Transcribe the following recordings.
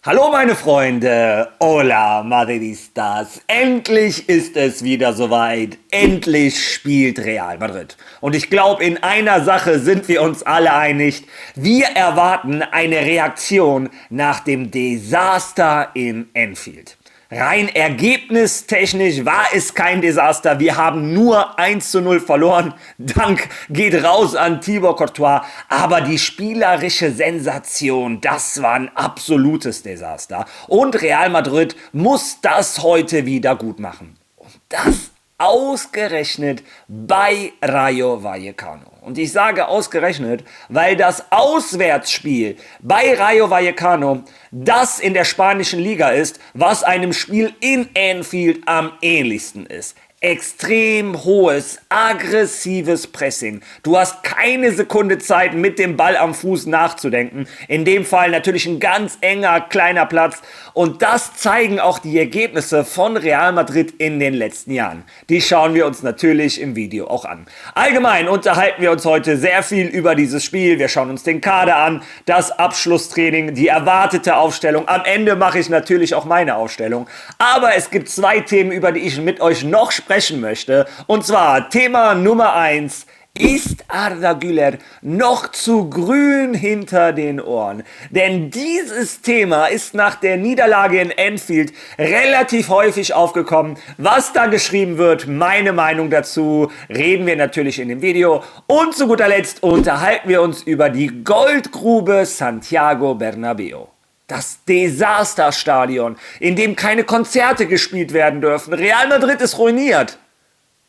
Hallo meine Freunde, hola Madridistas, endlich ist es wieder soweit, endlich spielt Real Madrid. Und ich glaube, in einer Sache sind wir uns alle einig, wir erwarten eine Reaktion nach dem Desaster in Anfield. Rein ergebnistechnisch war es kein Desaster. Wir haben nur 1:0 verloren. Dank geht raus an Thibaut Courtois. Aber die spielerische Sensation, das war ein absolutes Desaster. Und Real Madrid muss das heute wieder gut machen. Und das ausgerechnet bei Rayo Vallecano. Und ich sage ausgerechnet, weil das Auswärtsspiel bei Rayo Vallecano das in der spanischen Liga ist, was einem Spiel in Anfield am ähnlichsten ist. Extrem hohes, aggressives Pressing. Du hast keine Sekunde Zeit, mit dem Ball am Fuß nachzudenken. In dem Fall natürlich ein ganz enger, kleiner Platz. Und das zeigen auch die Ergebnisse von Real Madrid in den letzten Jahren. Die schauen wir uns natürlich im Video auch an. Allgemein unterhalten wir uns heute sehr viel über dieses Spiel. Wir schauen uns den Kader an, das Abschlusstraining, die erwartete Aufstellung. Am Ende mache ich natürlich auch meine Aufstellung. Aber es gibt zwei Themen, über die ich mit euch noch sprechen möchte. Und zwar Thema Nummer 1. Ist Arda Güler noch zu grün hinter den Ohren? Denn dieses Thema ist nach der Niederlage in Anfield relativ häufig aufgekommen. Was da geschrieben wird, meine Meinung dazu, reden wir natürlich in dem Video. Und zu guter Letzt unterhalten wir uns über die Goldgrube Santiago Bernabéu. Das Desasterstadion, in dem keine Konzerte gespielt werden dürfen. Real Madrid ist ruiniert.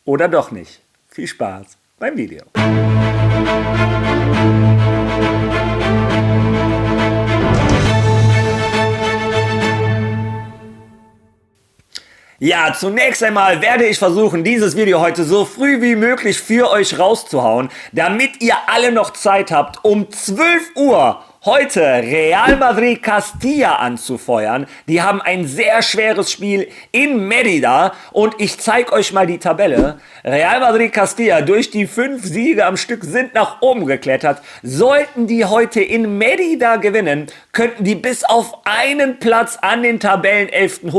Oder doch nicht. Viel Spaß beim Video. Ja, zunächst einmal werde ich versuchen, dieses Video heute so früh wie möglich für euch rauszuhauen, damit ihr alle noch Zeit habt, um 12 Uhr heute Real Madrid Castilla anzufeuern. Die haben ein sehr schweres Spiel in Mérida und ich zeige euch mal die Tabelle. Real Madrid Castilla durch die 5 Siege am Stück sind nach oben geklettert. Sollten die heute in Mérida gewinnen, könnten die bis auf einen Platz an den Tabellenersten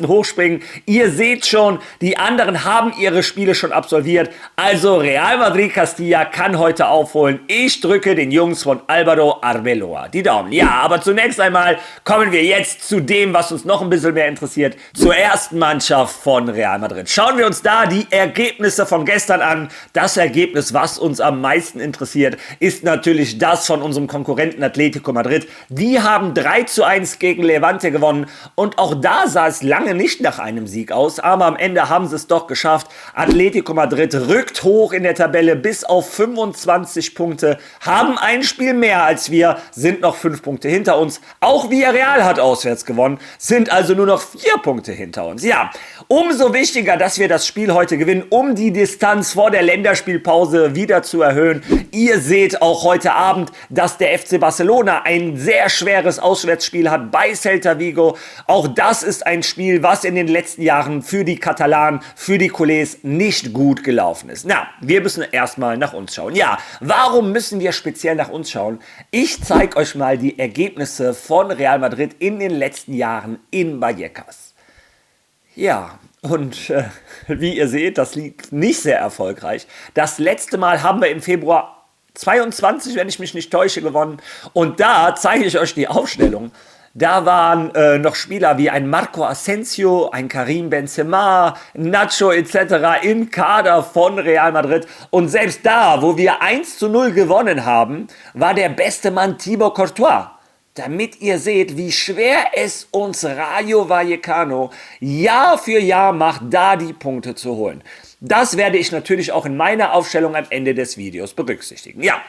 hochspringen. Ihr seht schon, die anderen haben ihre Spiele schon absolviert. Also Real Madrid Castilla kann heute aufholen. Ich drücke den Jungs von Álvaro Arbeloa die Daumen. Ja, aber zunächst einmal kommen wir jetzt zu dem, was uns noch ein bisschen mehr interessiert, zur ersten Mannschaft von Real Madrid. Schauen wir uns da die Ergebnisse von gestern an. Das Ergebnis, was uns am meisten interessiert, ist natürlich das von unserem Konkurrenten Atletico Madrid. Die haben 3:1 gegen Levante gewonnen und auch da sah es lange nicht nach einem Sieg aus, aber am Ende haben sie es doch geschafft. Atletico Madrid rückt hoch in der Tabelle bis auf 25 Punkte, haben ein Spiel mehr als wir, sind noch 5 Punkte hinter uns. Auch Villarreal hat auswärts gewonnen, sind also nur noch 4 Punkte hinter uns. Ja, umso wichtiger, dass wir das Spiel heute gewinnen, um die Distanz vor der Länderspielpause wieder zu erhöhen. Ihr seht auch heute Abend, dass der FC Barcelona ein sehr schweres Auswärtsspiel hat bei Celta Vigo. Auch das ist ein Spiel, was in den letzten Jahren für die Katalanen, für die Culés nicht gut gelaufen ist. Na, wir müssen erstmal nach uns schauen. Ja, warum müssen wir speziell nach uns schauen? Ich zeige euch mal die Ergebnisse von Real Madrid in den letzten Jahren in Vallecas. Ja, und wie ihr seht, das liegt nicht sehr erfolgreich. Das letzte Mal haben wir im Februar 22, wenn ich mich nicht täusche, gewonnen. Und da zeige ich euch die Aufstellung. Da waren noch Spieler wie ein Marco Asensio, ein Karim Benzema, Nacho etc. im Kader von Real Madrid. Und selbst da, wo wir 1:0 gewonnen haben, war der beste Mann Thibaut Courtois. Damit ihr seht, wie schwer es uns Rayo Vallecano Jahr für Jahr macht, da die Punkte zu holen. Das werde ich natürlich auch in meiner Aufstellung am Ende des Videos berücksichtigen. Ja,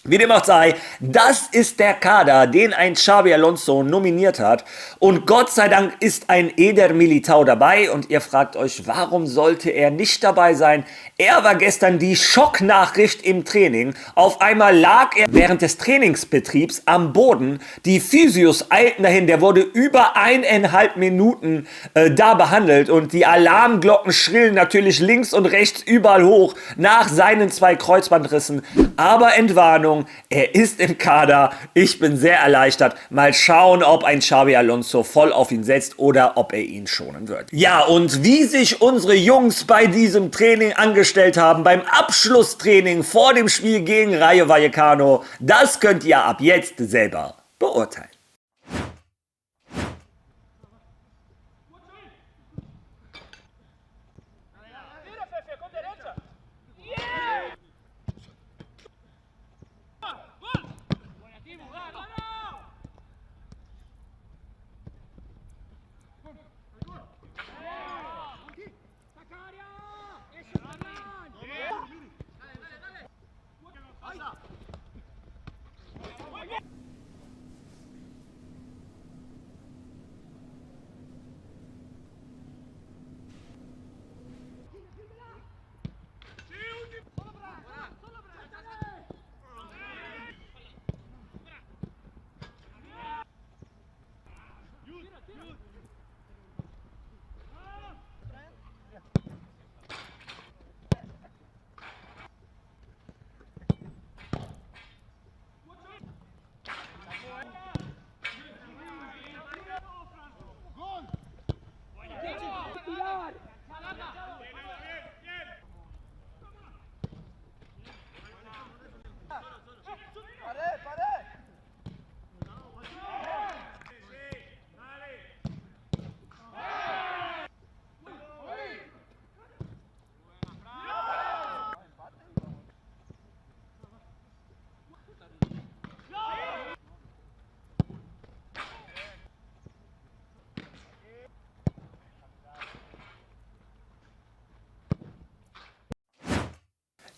wie dem auch sei, das ist der Kader, den ein Xabi Alonso nominiert hat. Und Gott sei Dank ist ein Eder Militao dabei. Und ihr fragt euch, warum sollte er nicht dabei sein? Er war gestern die Schocknachricht im Training. Auf einmal lag er während des Trainingsbetriebs am Boden. Die Physios eilten dahin. Der wurde über 1,5 Minuten da behandelt. Und die Alarmglocken schrillen natürlich links und rechts überall hoch nach seinen 2 Kreuzbandrissen. Aber Entwarnung. Ahnung, er ist im Kader. Ich bin sehr erleichtert. Mal schauen, ob ein Xabi Alonso voll auf ihn setzt oder ob er ihn schonen wird. Ja, und wie sich unsere Jungs bei diesem Training angestellt haben, beim Abschlusstraining vor dem Spiel gegen Rayo Vallecano, das könnt ihr ab jetzt selber beurteilen.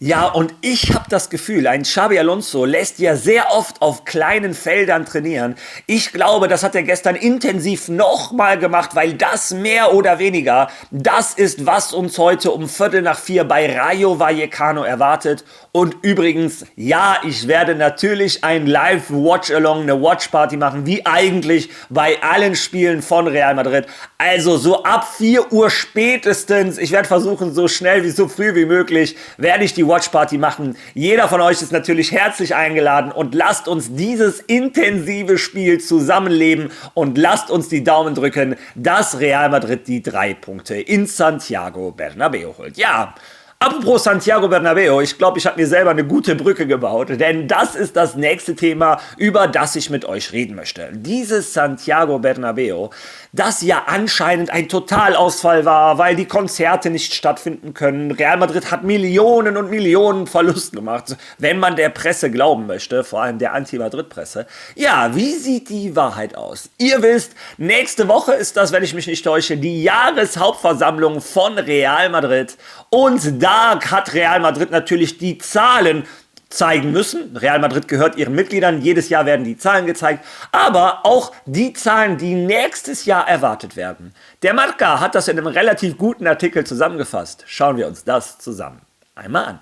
Ja, und ich habe das Gefühl, ein Xabi Alonso lässt ja sehr oft auf kleinen Feldern trainieren. Ich glaube, das hat er gestern intensiv nochmal gemacht, weil das mehr oder weniger das ist, was uns heute um 3:45 bei Rayo Vallecano erwartet. Und übrigens, ja, ich werde natürlich ein Live-Watch-Along, eine Watch-Party machen, wie eigentlich bei allen Spielen von Real Madrid. Also so ab 4 Uhr spätestens, ich werde versuchen, so schnell wie so früh wie möglich, werde ich die Watchparty machen. Jeder von euch ist natürlich herzlich eingeladen und lasst uns dieses intensive Spiel zusammenleben und lasst uns die Daumen drücken, dass Real Madrid die 3 Punkte in Santiago Bernabéu holt. Ja, apropos Santiago Bernabéu, ich glaube, ich habe mir selber eine gute Brücke gebaut, denn das ist das nächste Thema, über das ich mit euch reden möchte. Dieses Santiago Bernabéu, das ja anscheinend ein Totalausfall war, weil die Konzerte nicht stattfinden können. Real Madrid hat Millionen und Millionen Verlust gemacht, wenn man der Presse glauben möchte, vor allem der Anti-Madrid-Presse. Ja, wie sieht die Wahrheit aus? Ihr wisst, nächste Woche ist das, wenn ich mich nicht täusche, die Jahreshauptversammlung von Real Madrid. Und da hat Real Madrid natürlich die Zahlen zeigen müssen. Real Madrid gehört ihren Mitgliedern, jedes Jahr werden die Zahlen gezeigt, aber auch die Zahlen, die nächstes Jahr erwartet werden. Der Marca hat das in einem relativ guten Artikel zusammengefasst. Schauen wir uns das zusammen einmal an.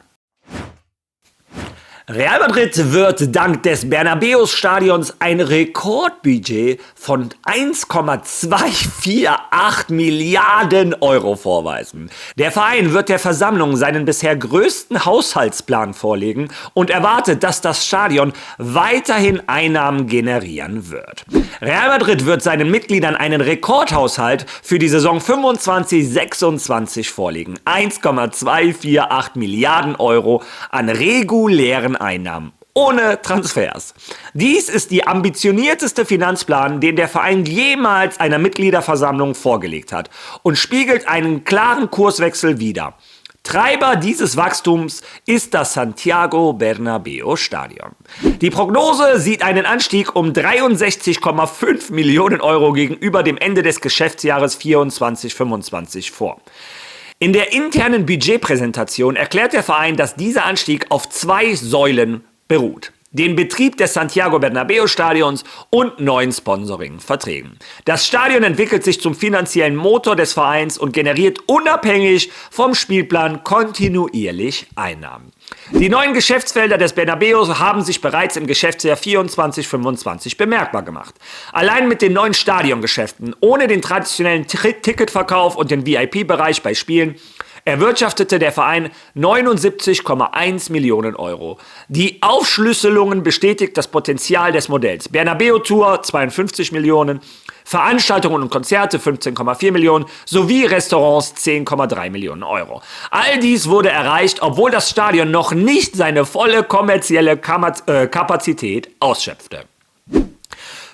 Real Madrid wird dank des Bernabéu-Stadions ein Rekordbudget von 1,248 Milliarden Euro vorweisen. Der Verein wird der Versammlung seinen bisher größten Haushaltsplan vorlegen und erwartet, dass das Stadion weiterhin Einnahmen generieren wird. Real Madrid wird seinen Mitgliedern einen Rekordhaushalt für die Saison 25/26 vorlegen. 1,248 Milliarden Euro an regulären Einnahmen, ohne Transfers. Dies ist die ambitionierteste Finanzplan, den der Verein jemals einer Mitgliederversammlung vorgelegt hat und spiegelt einen klaren Kurswechsel wider. Treiber dieses Wachstums ist das Santiago Bernabéu Stadion. Die Prognose sieht einen Anstieg um 63,5 Millionen Euro gegenüber dem Ende des Geschäftsjahres 24/25 vor. In der internen Budgetpräsentation erklärt der Verein, dass dieser Anstieg auf 2 Säulen beruht: den Betrieb des Santiago Bernabéu Stadions und neuen Sponsoring-Verträgen. Das Stadion entwickelt sich zum finanziellen Motor des Vereins und generiert unabhängig vom Spielplan kontinuierlich Einnahmen. Die neuen Geschäftsfelder des Bernabéus haben sich bereits im Geschäftsjahr 24/25 bemerkbar gemacht. Allein mit den neuen Stadiongeschäften, ohne den traditionellen Ticketverkauf und den VIP-Bereich bei Spielen, erwirtschaftete der Verein 79,1 Millionen Euro. Die Aufschlüsselungen bestätigt das Potenzial des Modells. Bernabeu Tour 52 Millionen, Veranstaltungen und Konzerte 15,4 Millionen sowie Restaurants 10,3 Millionen Euro. All dies wurde erreicht, obwohl das Stadion noch nicht seine volle kommerzielle Kapazität ausschöpfte.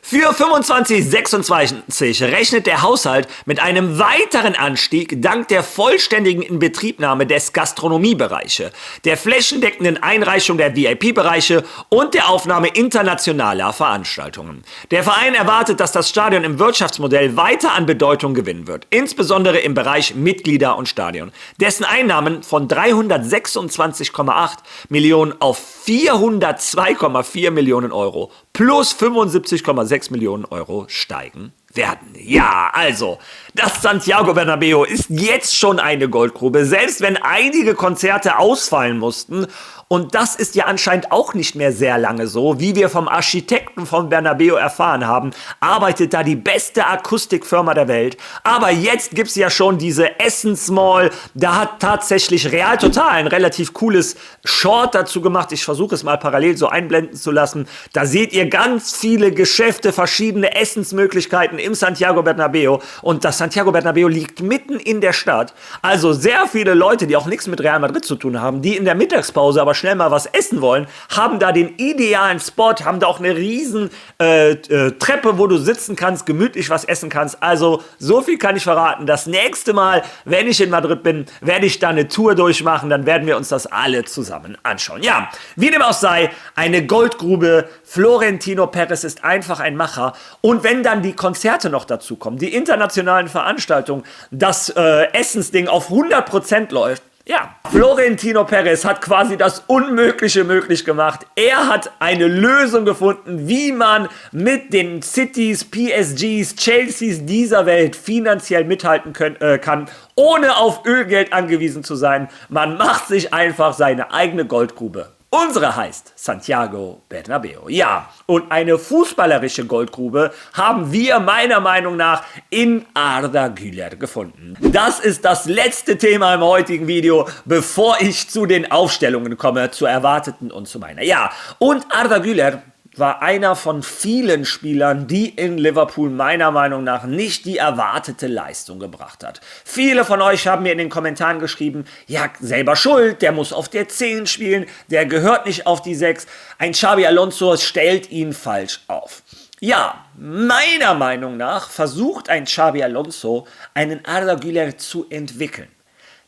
Für 25/26 rechnet der Haushalt mit einem weiteren Anstieg dank der vollständigen Inbetriebnahme des Gastronomiebereiche, der flächendeckenden Einreichung der VIP-Bereiche und der Aufnahme internationaler Veranstaltungen. Der Verein erwartet, dass das Stadion im Wirtschaftsmodell weiter an Bedeutung gewinnen wird, insbesondere im Bereich Mitglieder und Stadion, dessen Einnahmen von 326,8 Millionen auf 402,4 Millionen Euro plus 75,6 Millionen Euro steigen werden. Ja, also, das Santiago Bernabéu ist jetzt schon eine Goldgrube, selbst wenn einige Konzerte ausfallen mussten. Und das ist ja anscheinend auch nicht mehr sehr lange so. Wie wir vom Architekten von Bernabéu erfahren haben, arbeitet da die beste Akustikfirma der Welt. Aber jetzt gibt es ja schon diese Essence Mall. Da hat tatsächlich Real Total ein relativ cooles Short dazu gemacht. Ich versuche es mal parallel so einblenden zu lassen. Da seht ihr ganz viele Geschäfte, verschiedene Essensmöglichkeiten im Santiago Bernabéu. Und das Santiago Bernabéu liegt mitten in der Stadt. Also sehr viele Leute, die auch nichts mit Real Madrid zu tun haben, die in der Mittagspause aber schnell mal was essen wollen, haben da den idealen Spot, haben da auch eine riesen Treppe, wo du sitzen kannst, gemütlich was essen kannst. Also so viel kann ich verraten. Das nächste Mal, wenn ich in Madrid bin, werde ich da eine Tour durchmachen. Dann werden wir uns das alle zusammen anschauen. Ja, wie dem auch sei, eine Goldgrube. Florentino Perez ist einfach ein Macher. Und wenn dann die Konzerte noch dazu kommen, die internationalen Veranstaltungen, das Essensding auf 100% läuft, ja, Florentino Perez hat quasi das Unmögliche möglich gemacht. Er hat eine Lösung gefunden, wie man mit den Cities, PSGs, Chelseas dieser Welt finanziell mithalten kann, ohne auf Ölgeld angewiesen zu sein. Man macht sich einfach seine eigene Goldgrube. Unsere heißt Santiago Bernabéu. Ja, und eine fußballerische Goldgrube haben wir meiner Meinung nach in Arda Güler gefunden. Das ist das letzte Thema im heutigen Video, bevor ich zu den Aufstellungen komme, zu erwarteten und zu meiner. Ja, und Arda Güler war einer von vielen Spielern, die in Liverpool meiner Meinung nach nicht die erwartete Leistung gebracht hat. Viele von euch haben mir in den Kommentaren geschrieben, ja, selber schuld, der muss auf der 10 spielen, der gehört nicht auf die 6. Ein Xabi Alonso stellt ihn falsch auf. Ja, meiner Meinung nach versucht ein Xabi Alonso, einen Arda Güler zu entwickeln.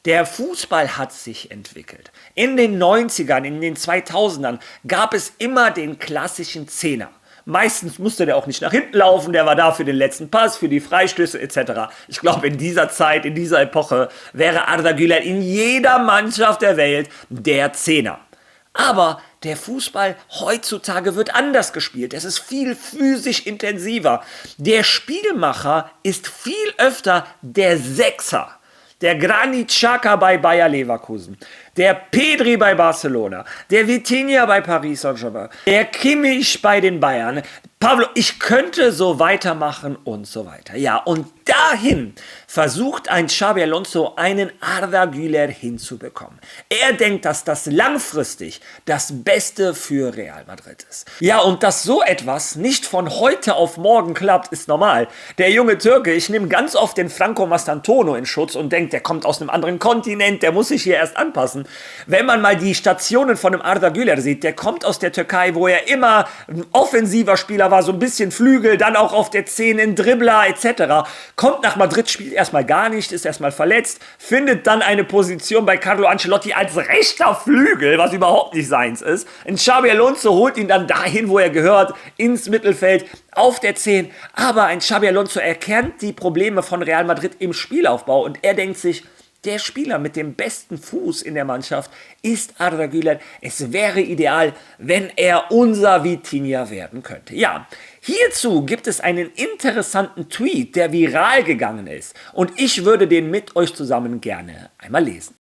Der Fußball hat sich entwickelt. In den 90ern, in den 2000ern gab es immer den klassischen Zehner. Meistens musste der auch nicht nach hinten laufen, der war da für den letzten Pass, für die Freistöße etc. Ich glaube, in dieser Zeit, in dieser Epoche wäre Arda Güler in jeder Mannschaft der Welt der Zehner. Aber der Fußball heutzutage wird anders gespielt. Es ist viel physisch intensiver. Der Spielmacher ist viel öfter der Sechser. Der Granit Xhaka bei Bayer Leverkusen, der Pedri bei Barcelona, der Vitinha bei Paris Saint-Germain, der Kimmich bei den Bayern. Pablo, ich könnte so weitermachen und so weiter. Ja, und dahin versucht ein Xabi Alonso einen Arda Güler hinzubekommen. Er denkt, dass das langfristig das Beste für Real Madrid ist. Ja, und dass so etwas nicht von heute auf morgen klappt, ist normal. Der junge Türke, ich nehme ganz oft den Franco Mastantuono in Schutz und denke, der kommt aus einem anderen Kontinent, der muss sich hier erst anpassen. Wenn man mal die Stationen von dem Arda Güler sieht, der kommt aus der Türkei, wo er immer ein offensiver Spieler war, so ein bisschen Flügel, dann auch auf der 10 ein Dribbler etc. Kommt nach Madrid, spielt erstmal gar nicht, ist erstmal verletzt, findet dann eine Position bei Carlo Ancelotti als rechter Flügel, was überhaupt nicht seins ist. Ein Xabi Alonso holt ihn dann dahin, wo er gehört, ins Mittelfeld, auf der 10. Aber ein Xabi Alonso erkennt die Probleme von Real Madrid im Spielaufbau und er denkt sich, der Spieler mit dem besten Fuß in der Mannschaft ist Arda Güler. Es wäre ideal, wenn er unser Vitinha werden könnte. Ja, hierzu gibt es einen interessanten Tweet, der viral gegangen ist. Und ich würde den mit euch zusammen gerne einmal lesen.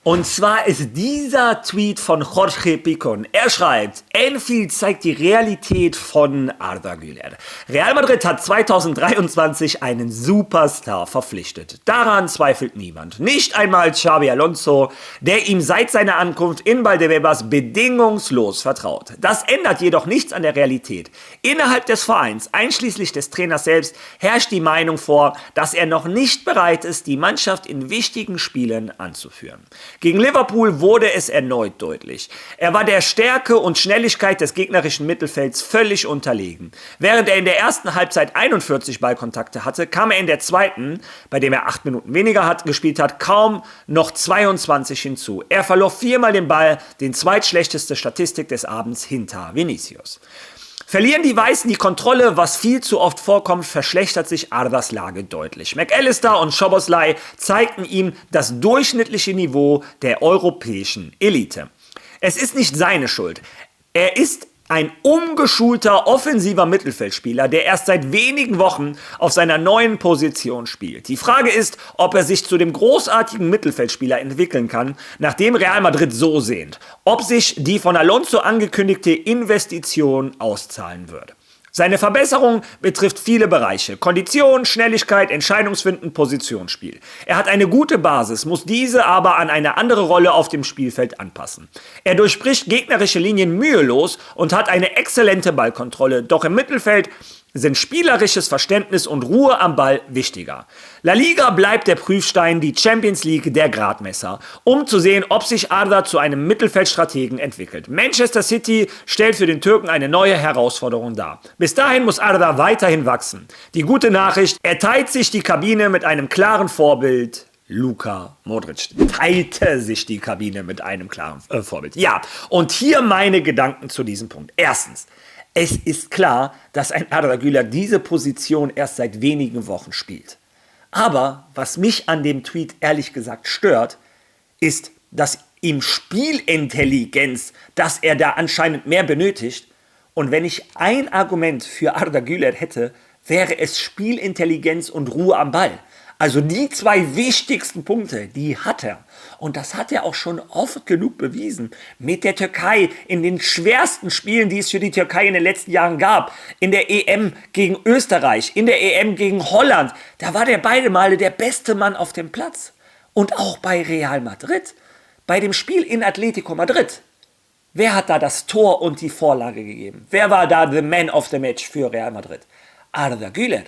Und zwar ist dieser Tweet von Jorge Picon. Er schreibt, Anfield zeigt die Realität von Arda Güler. Real Madrid hat 2023 einen Superstar verpflichtet. Daran zweifelt niemand. Nicht einmal Xabi Alonso, der ihm seit seiner Ankunft in Valdebebas bedingungslos vertraut. Das ändert jedoch nichts an der Realität. Innerhalb des Vereins, einschließlich des Trainers selbst, herrscht die Meinung vor, dass er noch nicht bereit ist, die Mannschaft in wichtigen Spielen anzuführen. Gegen Liverpool wurde es erneut deutlich. Er war der Stärke und Schnelligkeit des gegnerischen Mittelfelds völlig unterlegen. Während er in der ersten Halbzeit 41 Ballkontakte hatte, kam er in der zweiten, bei dem er 8 Minuten weniger gespielt hat, kaum noch 22 hinzu. Er verlor 4-mal den Ball, den zweitschlechteste Statistik des Abends hinter Vinicius. Verlieren die Weißen die Kontrolle, was viel zu oft vorkommt, verschlechtert sich Ardas Lage deutlich. McAllister und Szoboszlai zeigten ihm das durchschnittliche Niveau der europäischen Elite. Es ist nicht seine Schuld. Er ist ein umgeschulter, offensiver Mittelfeldspieler, der erst seit wenigen Wochen auf seiner neuen Position spielt. Die Frage ist, ob er sich zu dem großartigen Mittelfeldspieler entwickeln kann, nachdem Real Madrid so sehnt. Ob sich die von Alonso angekündigte Investition auszahlen wird. Seine Verbesserung betrifft viele Bereiche. Kondition, Schnelligkeit, Entscheidungsfinden, Positionsspiel. Er hat eine gute Basis, muss diese aber an eine andere Rolle auf dem Spielfeld anpassen. Er durchbricht gegnerische Linien mühelos und hat eine exzellente Ballkontrolle, doch im Mittelfeld sind spielerisches Verständnis und Ruhe am Ball wichtiger. La Liga bleibt der Prüfstein, die Champions League der Gradmesser, um zu sehen, ob sich Arda zu einem Mittelfeldstrategen entwickelt. Manchester City stellt für den Türken eine neue Herausforderung dar. Bis dahin muss Arda weiterhin wachsen. Die gute Nachricht, er teilt sich die Kabine mit einem klaren Vorbild. Luka Modric teilte sich die Kabine mit einem klaren Vorbild. Ja, und hier meine Gedanken zu diesem Punkt. Erstens, es ist klar, dass ein Arda Güler diese Position erst seit wenigen Wochen spielt. Aber was mich an dem Tweet ehrlich gesagt stört, ist, dass ihm Spielintelligenz, dass er da anscheinend mehr benötigt. Und wenn ich ein Argument für Arda Güler hätte, wäre es Spielintelligenz und Ruhe am Ball. Also die zwei wichtigsten Punkte, die hat er. Und das hat er auch schon oft genug bewiesen. Mit der Türkei in den schwersten Spielen, die es für die Türkei in den letzten Jahren gab. In der EM gegen Österreich, in der EM gegen Holland. Da war der beide Male der beste Mann auf dem Platz. Und auch bei Real Madrid. Bei dem Spiel in Atletico Madrid. Wer hat da das Tor und die Vorlage gegeben? Wer war da the man of the match für Real Madrid? Arda Güler.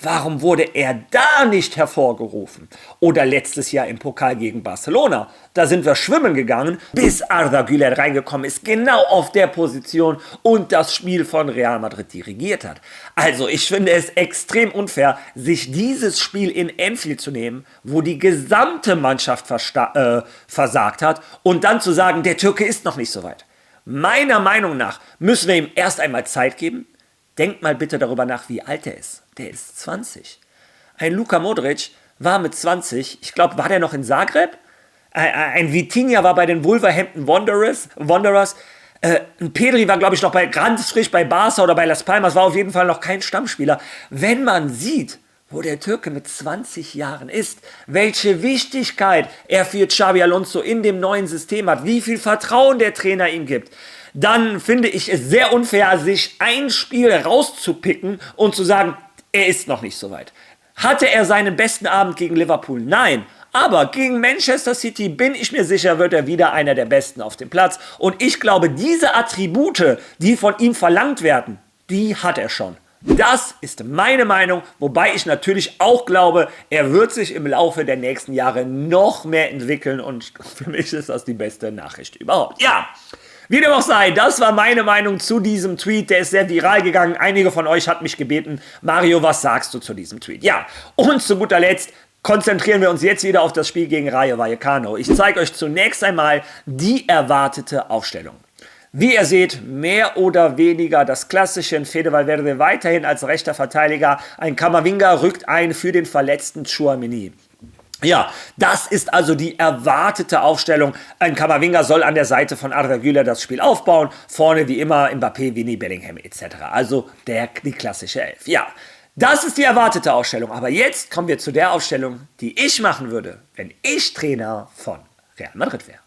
Warum wurde er da nicht hervorgerufen? Oder letztes Jahr im Pokal gegen Barcelona. Da sind wir schwimmen gegangen, bis Arda Güler reingekommen ist, genau auf der Position und das Spiel von Real Madrid dirigiert hat. Also ich finde es extrem unfair, sich dieses Spiel in Anfield zu nehmen, wo die gesamte Mannschaft versagt hat und dann zu sagen, der Türke ist noch nicht so weit. Meiner Meinung nach müssen wir ihm erst einmal Zeit geben. Denkt mal bitte darüber nach, wie alt er ist. Der ist 20. Ein Luka Modric war mit 20, ich glaube, war der noch in Zagreb? Ein Vitinha war bei den Wolverhampton Wanderers. Ein Pedri war, glaube ich, noch ganz frisch bei Barca oder bei Las Palmas, war auf jeden Fall noch kein Stammspieler. Wenn man sieht, wo der Türke mit 20 Jahren ist, welche Wichtigkeit er für Xabi Alonso in dem neuen System hat, wie viel Vertrauen der Trainer ihm gibt, dann finde ich es sehr unfair, sich ein Spiel rauszupicken und zu sagen, er ist noch nicht so weit. Hatte er seinen besten Abend gegen Liverpool? Nein. Aber gegen Manchester City bin ich mir sicher, wird er wieder einer der Besten auf dem Platz. Und ich glaube, diese Attribute, die von ihm verlangt werden, die hat er schon. Das ist meine Meinung, wobei ich natürlich auch glaube, er wird sich im Laufe der nächsten Jahre noch mehr entwickeln und für mich ist das die beste Nachricht überhaupt. Ja, wie dem auch sei, das war meine Meinung zu diesem Tweet, der ist sehr viral gegangen. Einige von euch hat mich gebeten, Mario, was sagst du zu diesem Tweet? Ja, und zu guter Letzt konzentrieren wir uns jetzt wieder auf das Spiel gegen Rayo Vallecano. Ich zeige euch zunächst einmal die erwartete Aufstellung. Wie ihr seht, mehr oder weniger das klassische Fede Valverde weiterhin als rechter Verteidiger. Ein Camavinga rückt ein für den verletzten Tchouaméni. Ja, das ist also die erwartete Aufstellung. Ein Camavinga soll an der Seite von Arda Güler das Spiel aufbauen. Vorne wie immer Mbappé, Vini, Bellingham etc. Also die klassische Elf. Ja, das ist die erwartete Aufstellung. Aber jetzt kommen wir zu der Aufstellung, die ich machen würde, wenn ich Trainer von Real Madrid wäre.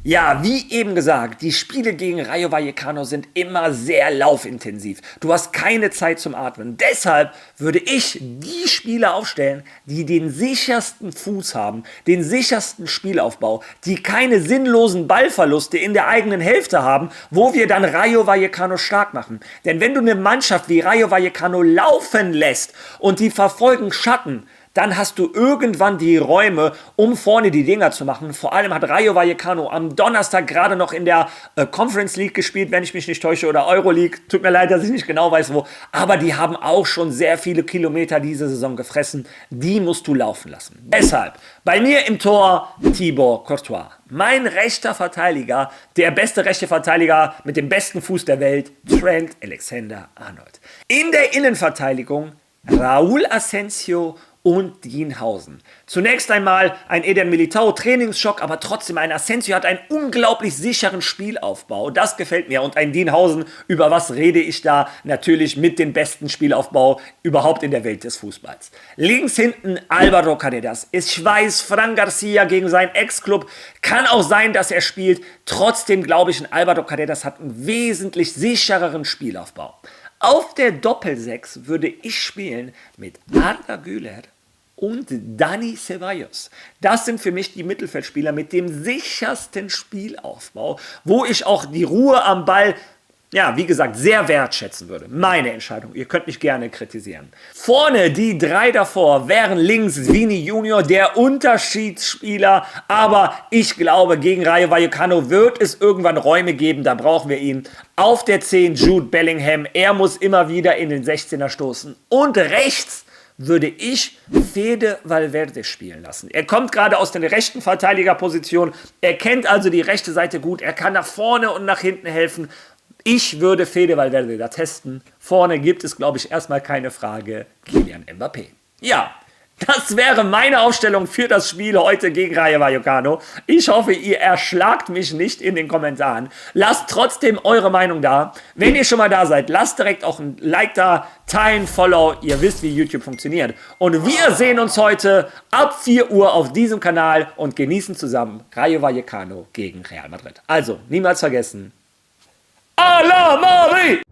Ja, wie eben gesagt, die Spiele gegen Rayo Vallecano sind immer sehr laufintensiv. Du hast keine Zeit zum Atmen. Deshalb würde ich die Spieler aufstellen, die den sichersten Fuß haben, den sichersten Spielaufbau, die keine sinnlosen Ballverluste in der eigenen Hälfte haben, wo wir dann Rayo Vallecano stark machen. Denn wenn du eine Mannschaft wie Rayo Vallecano laufen lässt und die verfolgen Schatten, dann hast du irgendwann die Räume, um vorne die Dinger zu machen. Vor allem hat Rayo Vallecano am Donnerstag gerade noch in der Conference League gespielt, wenn ich mich nicht täusche, oder Euroleague. Tut mir leid, dass ich nicht genau weiß, wo. Aber die haben auch schon sehr viele Kilometer diese Saison gefressen. Die musst du laufen lassen. Deshalb, bei mir im Tor Thibaut Courtois. Mein rechter Verteidiger, der beste rechte Verteidiger mit dem besten Fuß der Welt, Trent Alexander-Arnold. In der Innenverteidigung Raúl Asensio und Dienhausen. Zunächst einmal ein Eden Militao Trainingsschock, aber trotzdem ein Asensio hat einen unglaublich sicheren Spielaufbau. Das gefällt mir. Und ein Dienhausen, über was rede ich da? Natürlich mit dem besten Spielaufbau überhaupt in der Welt des Fußballs. Links hinten Álvaro Carreras. Ich weiß, Fran Garcia gegen seinen Ex-Club. Kann auch sein, dass er spielt. Trotzdem glaube ich, ein Álvaro Carreras hat einen wesentlich sichereren Spielaufbau. Auf der Doppel-6 würde ich spielen mit Arda Güler und Dani Ceballos. Das sind für mich die Mittelfeldspieler mit dem sichersten Spielaufbau, wo ich auch die Ruhe am Ball, ja, wie gesagt, sehr wertschätzen würde. Meine Entscheidung. Ihr könnt mich gerne kritisieren. Vorne die drei davor wären links Vini Junior, der Unterschiedsspieler. Aber ich glaube, gegen Rayo Vallecano wird es irgendwann Räume geben. Da brauchen wir ihn. Auf der 10 Jude Bellingham. Er muss immer wieder in den 16er stoßen. Und rechts würde ich Fede Valverde spielen lassen. Er kommt gerade aus der rechten Verteidigerposition. Er kennt also die rechte Seite gut. Er kann nach vorne und nach hinten helfen. Ich würde Fede Valverde da testen. Vorne gibt es, glaube ich, erstmal keine Frage. Kylian Mbappé. Ja, das wäre meine Aufstellung für das Spiel heute gegen Rayo Vallecano. Ich hoffe, ihr erschlagt mich nicht in den Kommentaren. Lasst trotzdem eure Meinung da. Wenn ihr schon mal da seid, lasst direkt auch ein Like da, teilen, Follow. Ihr wisst, wie YouTube funktioniert. Und wir sehen uns heute ab 4 Uhr auf diesem Kanal und genießen zusammen Rayo Vallecano gegen Real Madrid. Also, niemals vergessen. ¡A la Madrid!